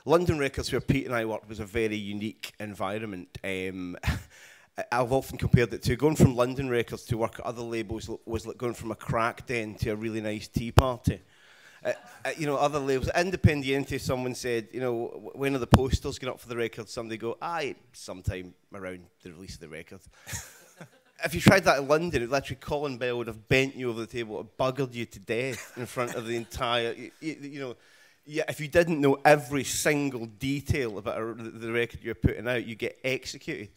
London Records, where Pete and I worked, was a very unique environment. I've often compared it to going from London Records to work at other labels was like going from a crack den to a really nice tea party. You know, other labels, Independiente, someone said, you know, when are the posters going up for the record? Somebody go, aye, sometime around the release of the record. If you tried that in London, literally Colin Bell would have bent you over the table and buggered you to death in front of the entire, you know, yeah, if you didn't know every single detail about the record you're putting out, you get executed.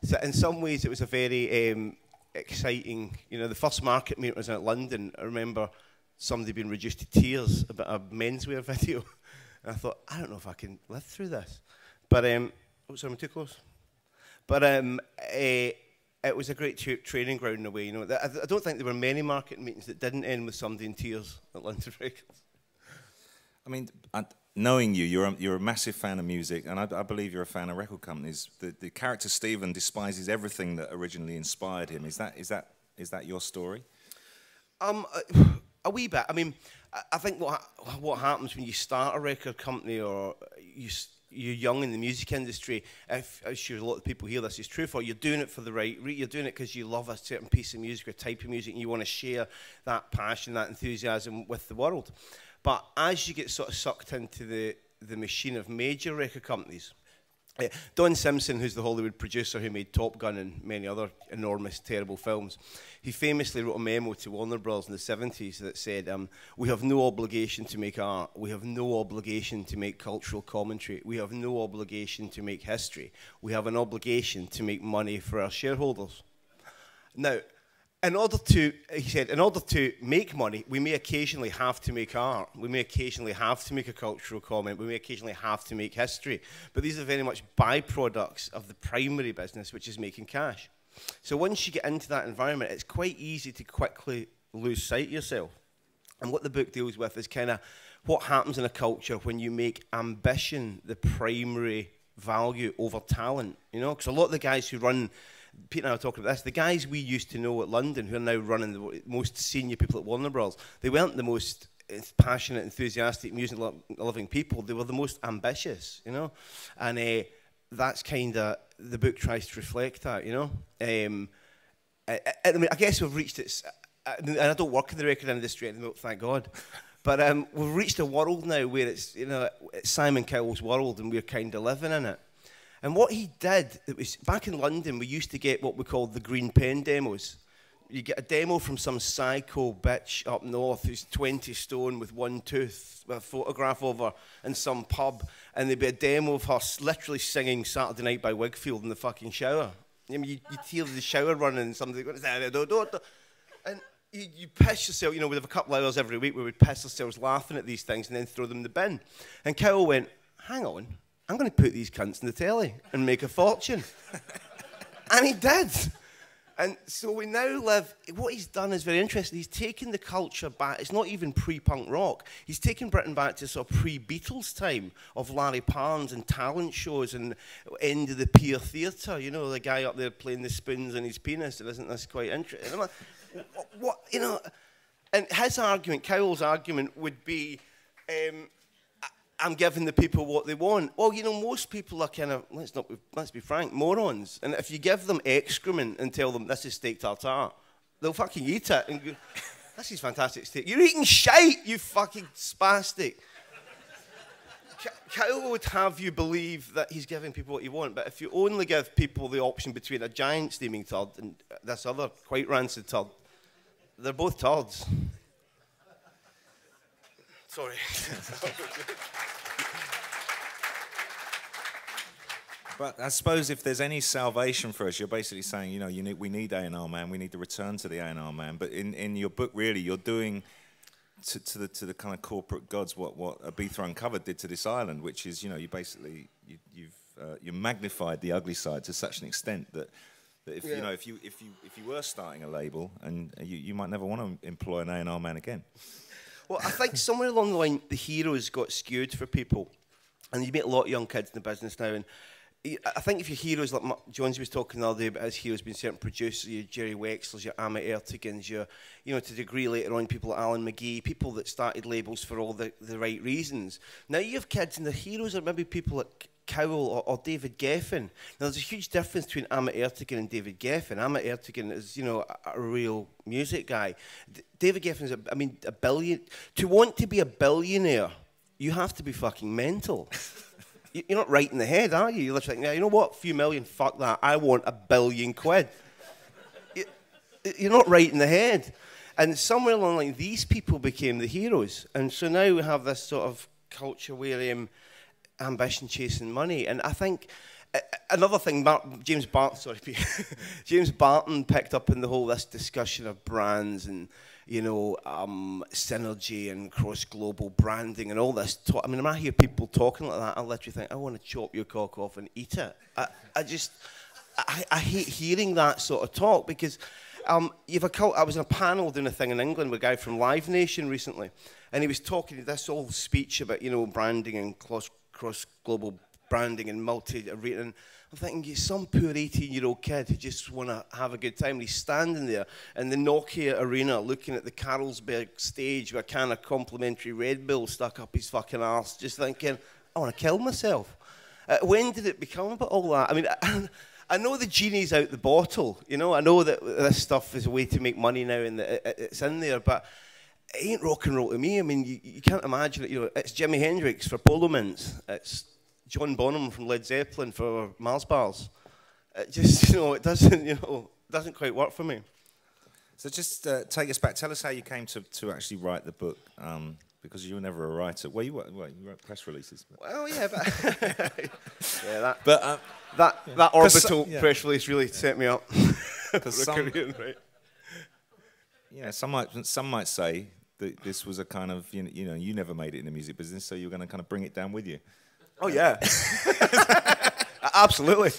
So in some ways, it was a very exciting, you know, the first market meeting was in London. I remember somebody being reduced to tears about a menswear video. And I thought, I don't know if I can live through this. But, oh, sorry, I'm too close. But it was a great training ground in a way. You know, I don't think there were many market meetings that didn't end with somebody in tears at London Records. I mean, knowing you, you're a massive fan of music, and I believe you're a fan of record companies. The character Stephen despises everything that originally inspired him. Is that your story? A wee bit. I mean, I think what happens when you start a record company or you're young in the music industry, if, I'm sure a lot of people hear this is true for, you're doing it for the right reason. You're doing it because you love a certain piece of music or type of music and you want to share that passion, that enthusiasm with the world. But as you get sort of sucked into the machine of major record companies, Don Simpson, who's the Hollywood producer who made Top Gun and many other enormous, terrible films, he famously wrote a memo to Warner Bros. In the 70s that said, we have no obligation to make art, we have no obligation to make cultural commentary, we have no obligation to make history, we have an obligation to make money for our shareholders. Now, he said, in order to make money, we may occasionally have to make art. We may occasionally have to make a cultural comment. We may occasionally have to make history. But these are very much byproducts of the primary business, which is making cash. So once you get into that environment, it's quite easy to quickly lose sight of yourself. And what the book deals with is kind of what happens in a culture when you make ambition the primary value over talent. You know, because a lot of the guys who run... Pete and I were talking about this. The guys we used to know at London, who are now running the most senior people at Warner Bros., they weren't the most passionate, enthusiastic, music-loving people. They were the most ambitious, you know. And that's kind of the book tries to reflect that, you know. I mean, I guess we've reached it. And I don't work in the record industry anymore, thank God. But we've reached a world now where it's, you know, it's Simon Cowell's world, and we're kind of living in it. And what he did, it was back in London, we used to get what we called the green pen demos. You get a demo from some psycho bitch up north who's 20 stone with one tooth, with a photograph of her in some pub, and there'd be a demo of her literally singing Saturday Night by Wakefield in the fucking shower. I mean, you'd hear the shower running and somebody going, and you piss yourself. You know, we'd have a couple of hours every week where we'd piss ourselves laughing at these things and then throw them in the bin. And Cowell went, hang on. I'm going to put these cunts in the telly and make a fortune. And he did. And so we now live, what he's done is very interesting. He's taken the culture back. It's not even pre-punk rock. He's taken Britain back to sort of pre-Beatles time of Larry Parnes and talent shows and end of the Pier Theatre. You know, the guy up there playing the spoons on his penis. And isn't this quite interesting? I'm like, what, you know? And his argument, Cowell's argument would be, I'm giving the people what they want. Well, you know, most people are kind of, let's be frank, morons. And if you give them excrement and tell them this is steak tartare, they'll fucking eat it and go, this is fantastic steak. You're eating shite, you fucking spastic. Kyle would have you believe that he's giving people what you want, but if you only give people the option between a giant steaming turd and this other quite rancid turd, they're both turds. Sorry. But I suppose if there's any salvation for us, you're basically saying, you know, we need A&R Man, we need to return to the A&R Man. But in your book, really, you're doing to the kind of corporate gods what Ibiza Uncovered did to this island, which is, you know, you magnified the ugly side to such an extent that if you know if you were starting a label, and you might never want to employ an A&R Man again. Well, I think somewhere along the line, the heroes got skewed for people. And you meet a lot of young kids in the business now, and I think if your heroes, like Jonesy was talking the other day about his heroes being certain producers, your Jerry Wexlers, your Amit Ertegans, your, you know, to a degree later on, people like Alan McGee, people that started labels for all the right reasons. Now you have kids and the heroes are maybe people like Cowell or David Geffen. Now there's a huge difference between Amit Ertegun and David Geffen. Amit Ertegun is, you know, a real music guy. David Geffen's, a billion. To want to be a billionaire, you have to be fucking mental. You're not right in the head, are you? You're literally like, yeah, you know what, a few million, fuck that. I want £1 billion. You're not right in the head. And somewhere along the line, these people became the heroes. And so now we have this sort of culture where ambition chasing money. And I think another thing, James Barton picked up in the whole this discussion of brands and, you know, synergy and cross-global branding and all this. When I hear people talking like that, I literally think, I want to chop your cock off and eat it. I hate hearing that sort of talk because I was in a panel doing a thing in England with a guy from Live Nation recently, and he was talking this whole speech about, you know, branding and cross-global branding and multi-arena. And I'm thinking, you're some poor 18-year-old kid who just want to have a good time. And he's standing there in the Nokia arena looking at the Carlsberg stage with a can of complimentary Red Bull stuck up his fucking arse, just thinking, I want to kill myself. When did it become about all that? I mean, I know the genie's out the bottle, you know. I know that this stuff is a way to make money now and that it's in there, but it ain't rock and roll to me. I mean, you can't imagine it. You know, it's Jimi Hendrix for Polo Mints. It's John Bonham from Led Zeppelin for Mars Bars. It just, you know, it doesn't quite work for me. So just take us back. Tell us how you came to actually write the book, because you were never a writer. Well, you wrote press releases. But. Well, yeah, but yeah, that orbital press release really set me up. Right? Yeah, some might say that this was a kind of, you know, you never made it in the music business, so you're going to kind of bring it down with you. Oh yeah, absolutely.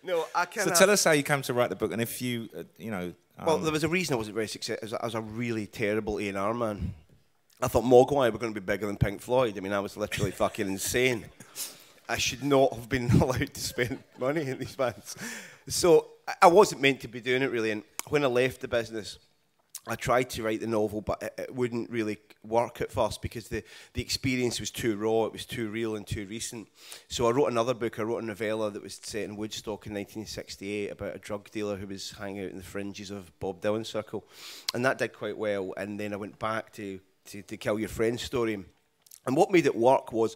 No, I can't. So tell us how you came to write the book, and if you, you know. Well, there was a reason I wasn't very successful. I was a really terrible A&R man. I thought Mogwai were going to be bigger than Pink Floyd. I mean, I was literally fucking insane. I should not have been allowed to spend money in these bands. So I wasn't meant to be doing it really. And when I left the business, I tried to write the novel, but it wouldn't really work at first because the experience was too raw, it was too real and too recent. So I wrote another book. I wrote a novella that was set in Woodstock in 1968 about a drug dealer who was hanging out in the fringes of Bob Dylan's circle. And that did quite well. And then I went back to Kill Your Friend's story. And what made it work was,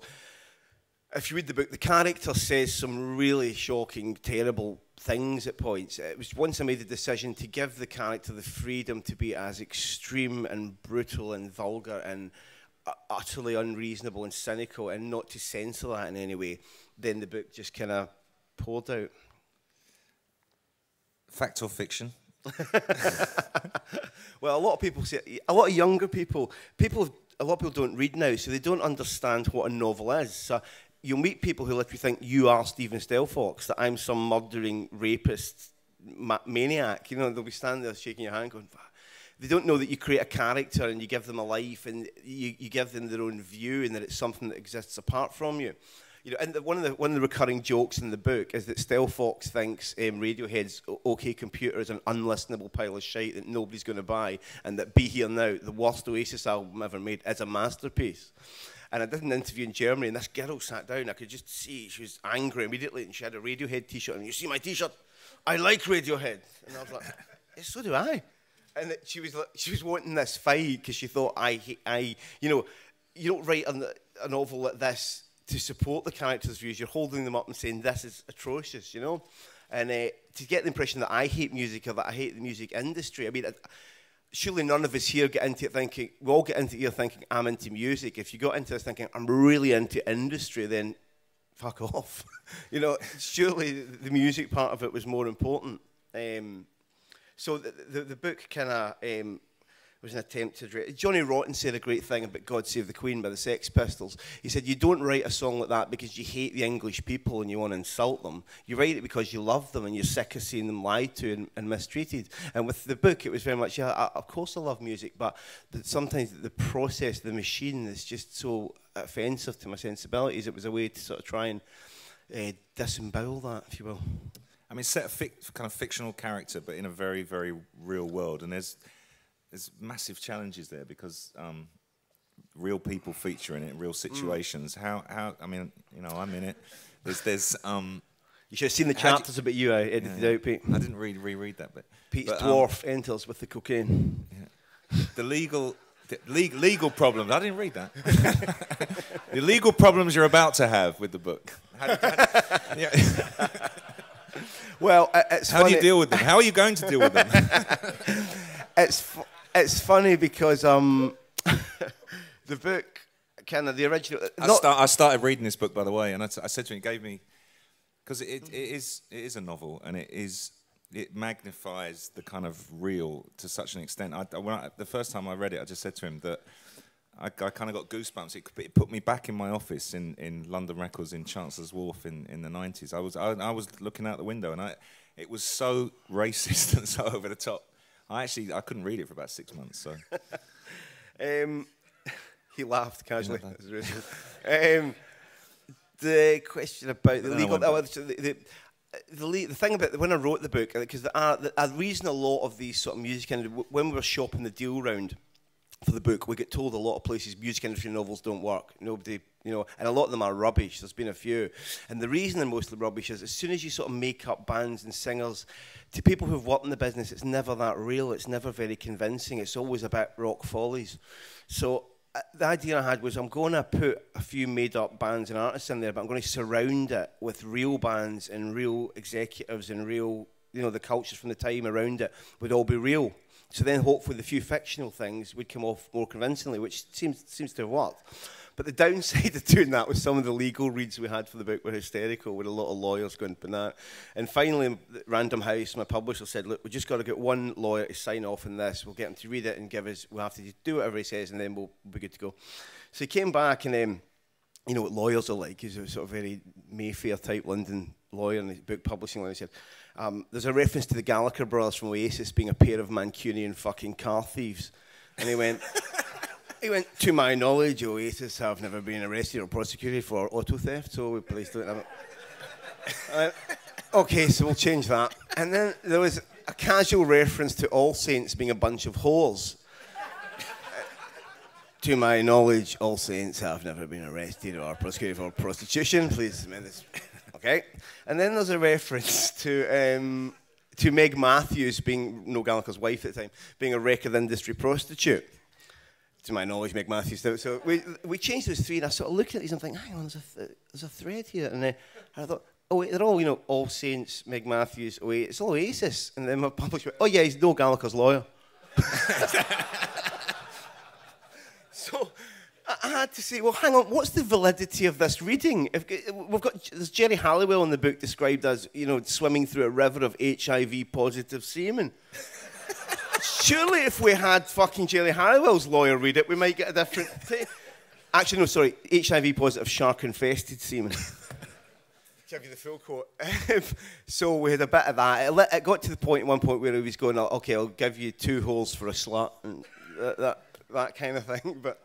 if you read the book, the character says some really shocking, terrible things at points. It was once I made the decision to give the character the freedom to be as extreme and brutal and vulgar and utterly unreasonable and cynical, and not to censor that in any way, then the book just kind of poured out. Fact or fiction? Well, a lot of people say, a lot of younger people, a lot of people don't read now, so they don't understand what a novel is. So you'll meet people who literally think you are Stephen Stelfox, that I'm some murdering rapist maniac. You know, they'll be standing there shaking your hand going, they don't know that you create a character and you give them a life and you give them their own view and that it's something that exists apart from you. You know, and one of the recurring jokes in the book is that Stelfox thinks Radiohead's OK Computer is an unlistenable pile of shite that nobody's going to buy, and that Be Here Now, the worst Oasis album ever made, is a masterpiece. And I did an interview in Germany, and this girl sat down. I could just see she was angry immediately, and she had a Radiohead T-shirt. And you see my T-shirt? I like Radiohead. And I was like, yeah, so do I. And she was wanting this fight because she thought you know, you don't write a novel like this to support the characters' views. You're holding them up and saying this is atrocious, you know. And to get the impression that I hate music or that I hate the music industry, I mean. Surely none of us here get into it thinking, we all get into here thinking, I'm into music. If you got into this thinking, I'm really into industry, then fuck off. You know, surely the music part of it was more important. So the book kind of was an attempt to address. Johnny Rotten said a great thing about God Save the Queen by the Sex Pistols. He said, you don't write a song like that because you hate the English people and you want to insult them. You write it because you love them and you're sick of seeing them lied to and mistreated. And with the book, it was very much, yeah, of course I love music, but sometimes the process, the machine is just so offensive to my sensibilities. It was a way to sort of try and disembowel that, if you will. I mean, set a kind of fictional character, but in a very, very real world, and there's massive challenges there because real people feature in it, real situations. How? I mean, you know, I'm in it. There's You should have seen the chapters about you. I edited out, Pete. I didn't reread that bit. Pete's dwarf enters with the cocaine. Yeah. The legal problems. I didn't read that. The legal problems you're about to have with the book. Yeah. Well, how do you deal with them? How are you going to deal with them? It's funny because the book, kind of the original. I started reading this book, by the way, and I said to him, he gave me, because it is a novel, and it magnifies the kind of real to such an extent. The first time I read it, I just said to him that I kind of got goosebumps. It put me back in my office in London Records in Chancellor's Wharf in the 90s. I was looking out the window, and it was so racist and so over the top. I couldn't read it for about 6 months. So he laughed casually. The question about the legal. The thing about when I wrote the book, because the reason a lot of these sort of music industry, when we were shopping the deal round for the book, we get told a lot of places music industry novels don't work. Nobody, you know, and a lot of them are rubbish. There's been a few, and the reason they're mostly rubbish is as soon as you sort of make up bands and singers, to people who've worked in the business, it's never that real. It's never very convincing. It's always about rock follies. So the idea I had was I'm going to put a few made-up bands and artists in there, but I'm going to surround it with real bands and real executives and real, you know, the cultures from the time around it would all be real. So then hopefully the few fictional things would come off more convincingly, which seems to have worked. But the downside of doing that was some of the legal reads we had for the book were hysterical, with a lot of lawyers going banana. And finally, Random House, my publisher, said, look, we just got to get one lawyer to sign off on this. We'll get him to read it and give us, we'll have to do whatever he says, and then we'll be good to go. So he came back, and you know what lawyers are like. He's a sort of very Mayfair-type London lawyer in the book publishing line. He said, there's a reference to the Gallagher brothers from Oasis being a pair of Mancunian fucking car thieves. And he went, to my knowledge, Oasis have never been arrested or prosecuted for auto theft, so we please don't have it. Okay, so we'll change that. And then there was a casual reference to All Saints being a bunch of whores. To my knowledge, All Saints have never been arrested or prosecuted for prostitution. Please amend this. Okay. And then there's a reference to Meg Matthews being Noel Gallagher's wife at the time, being a record industry prostitute. To my knowledge, Meg Matthews. So we changed those three, and I sort of looked at these and thinking, hang on, there's a thread here. And then I thought, oh wait, they're all, you know, All Saints, Meg Matthews, it's all Oasis. And then my publisher went, oh yeah, he's Noel Gallagher's lawyer. So I had to say, well, hang on, what's the validity of this reading? There's Jerry Halliwell in the book described as, you know, swimming through a river of HIV-positive semen. Surely if we had fucking Jerry Halliwell's lawyer read it, we might get a different thing. Actually, no, sorry, HIV-positive shark-infested semen. Give you the full quote. So we had a bit of that. It got to the point at one point where he was going, okay, I'll give you 2 holes for a slut, and that kind of thing. But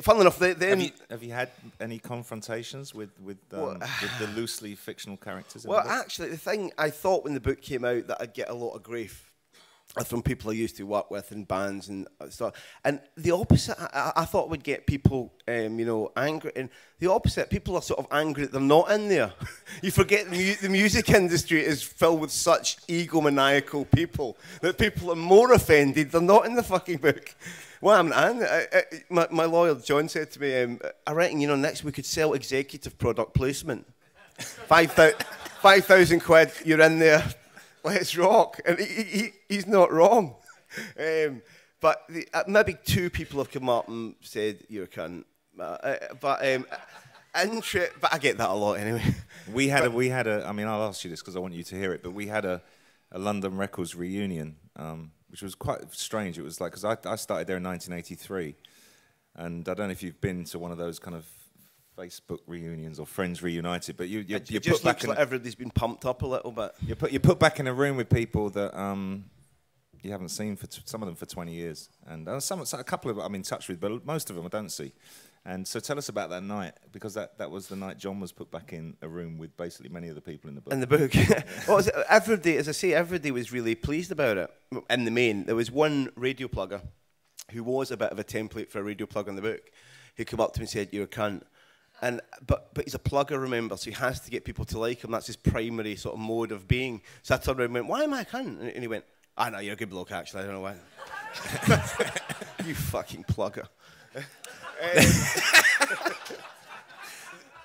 funnily enough, have you had any confrontations with the loosely fictional characters? Well, actually, the thing I thought when the book came out that I'd get a lot of grief from people I used to work with in bands and stuff. And the opposite, I thought would get people, you know, angry. And the opposite, people are sort of angry that they're not in there. You forget the music industry is filled with such egomaniacal people that people are more offended they're not in the fucking book. Well, my lawyer, John, said to me, I reckon, you know, next we could sell executive product placement. 5,000 quid, you're in there. Let's rock. And he's not wrong. But maybe 2 people have come up and said, you're a cunt. But I get that a lot anyway. We had a, I mean, I'll ask you this because I want you to hear it, but we had a London Records reunion, which was quite strange. It was like, because I started there in 1983, and I don't know if you've been to one of those kind of Facebook reunions or Friends Reunited, but you just put back like everybody's been pumped up a little bit. You put back in a room with people that you haven't seen for some of them for 20 years, and a couple of them I'm in touch with, but most of them I don't see. And so tell us about that night, because that was the night John was put back in a room with basically many of the people in the book. In the book. Well, everybody, as I say, everybody was really pleased about it. In the main, there was one radio plugger who was a bit of a template for a radio plug in the book, who came up to me and said, "You're a cunt." And but he's a plugger, remember, so he has to get people to like him. That's his primary sort of mode of being. So I turned around and went, "Why am I a cunt?" And he went, "Ah, no, you're a good bloke, actually. I don't know why." You fucking plugger.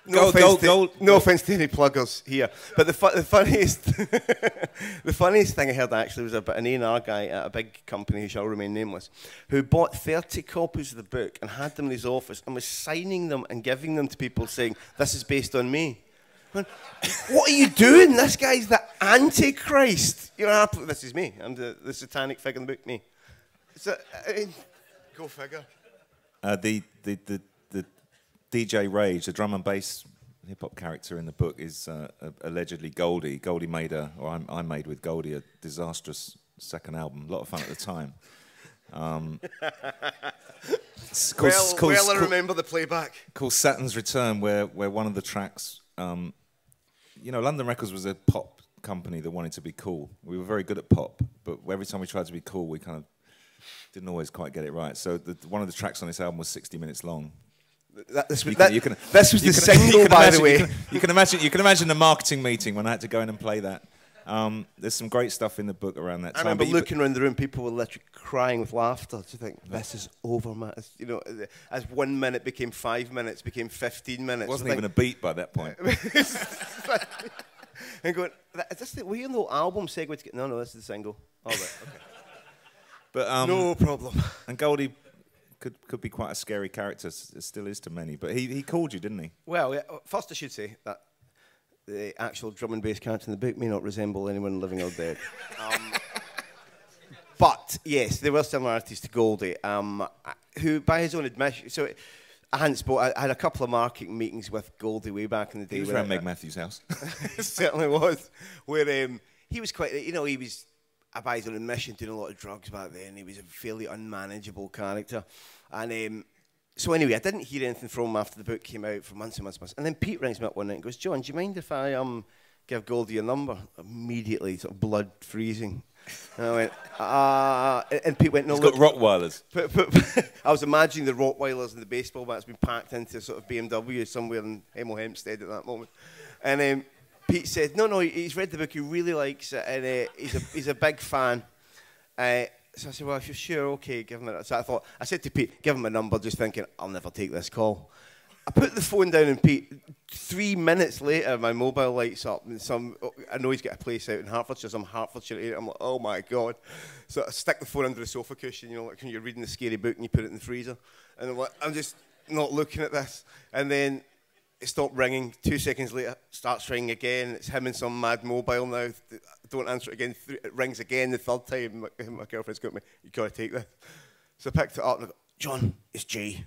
No offense to any pluggers here, but the funniest, the funniest thing I heard actually was about an A&R guy at a big company who shall remain nameless, who bought 30 copies of the book and had them in his office and was signing them and giving them to people, saying, "This is based on me." What are you doing? This guy's the Antichrist. This is me. I'm the satanic figure in the book. Me. So, I mean, go figure. The DJ Rage, the drum and bass hip hop character in the book, is allegedly Goldie. Goldie made I made with Goldie a disastrous second album. A lot of fun at the time. I remember the playback. Called Saturn's Return, where one of the tracks, London Records was a pop company that wanted to be cool. We were very good at pop, but every time we tried to be cool, we kind of didn't always quite get it right. So one of the tracks on this album was 60 minutes long. This was the single, by the way. You can imagine the marketing meeting when I had to go in and play that. There's some great stuff in the book around that time. I remember looking around the room, people were literally crying with laughter. To think, this is over, man. As 1 minute became 5 minutes, became 15 minutes. It wasn't even a beat by that point. And going, were you in the album segue? No, this is the single. All right, okay. But no problem. And Goldie could be quite a scary character. It still is to many. But he called you, didn't he? Well, yeah, first I should say that the actual drum and bass character in the book may not resemble anyone living or dead. But yes, there were similarities to Goldie, who, by his own admission, so I had a couple of marketing meetings with Goldie way back in the day. He was around Meg Matthews' house. It certainly was. Where he was quite, he was, by his own admission, doing a lot of drugs back then. He was a fairly unmanageable character. And so anyway, I didn't hear anything from him after the book came out for months and months and months. And then Pete rings me up one night and goes, "John, do you mind if I give Goldie a number?" Immediately, sort of blood freezing. And I went, and Pete went, "No, He's look." got Rottweilers. I was imagining the Rottweilers and the baseball bats being packed into sort of BMW somewhere in Hemel Hempstead at that moment. And Pete said, no, he's read the book, he really likes it, and he's a big fan. So I said, well, if you're sure, okay, give him it. So I said to Pete, give him a number, just thinking, I'll never take this call. I put the phone down, and Pete, 3 minutes later, my mobile lights up, and I know he's got a place out in Hertfordshire, some Hertfordshire area. I'm like, oh my God. So I stick the phone under the sofa cushion, like when you're reading a scary book and you put it in the freezer. And I'm like, I'm just not looking at this. And then it stopped ringing. 2 seconds later, starts ringing again. It's him and some mad mobile now. Don't answer it again. It rings again the third time. My girlfriend's got me, "You got to take this." So I picked it up and I go, "John, it's Jay."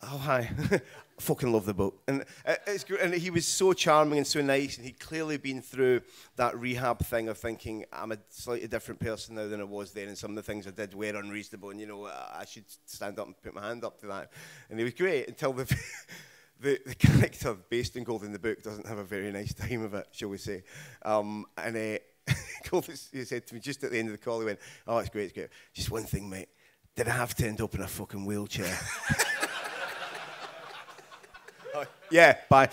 "Oh, hi." Fucking love the book. And it's great. And he was so charming and so nice, and he'd clearly been through that rehab thing of thinking, I'm a slightly different person now than I was then, and some of the things I did were unreasonable, and I should stand up and put my hand up to that. And he was great until the character based in Gold in the book doesn't have a very nice time of it, shall we say. Gold, he said to me just at the end of the call, he went, "Oh, it's great, it's great. Just one thing, mate. Did I have to end up in a fucking wheelchair?" Yeah, bye.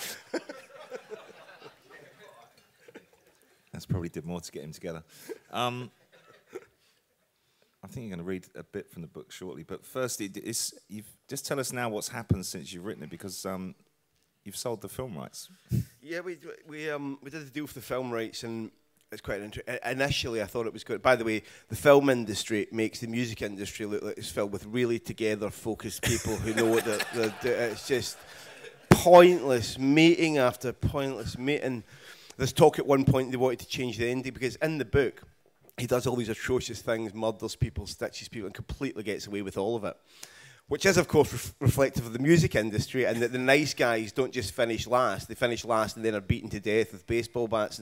That's probably did more to get him together. I think you're going to read a bit from the book shortly, but first, just tell us now what's happened since you've written it, because you've sold the film rights. Yeah, we did a deal for the film rights, and it's quite interesting. Initially, I thought it was good. By the way, the film industry makes the music industry look like it's filled with really together, focused people who know what they're doing. It's just pointless meeting after pointless meeting. There's talk at one point they wanted to change the ending, because in the book he does all these atrocious things, murders people, stitches people, and completely gets away with all of it, which is of course reflective of the music industry, and that the nice guys don't just finish last, they finish last and then are beaten to death with baseball bats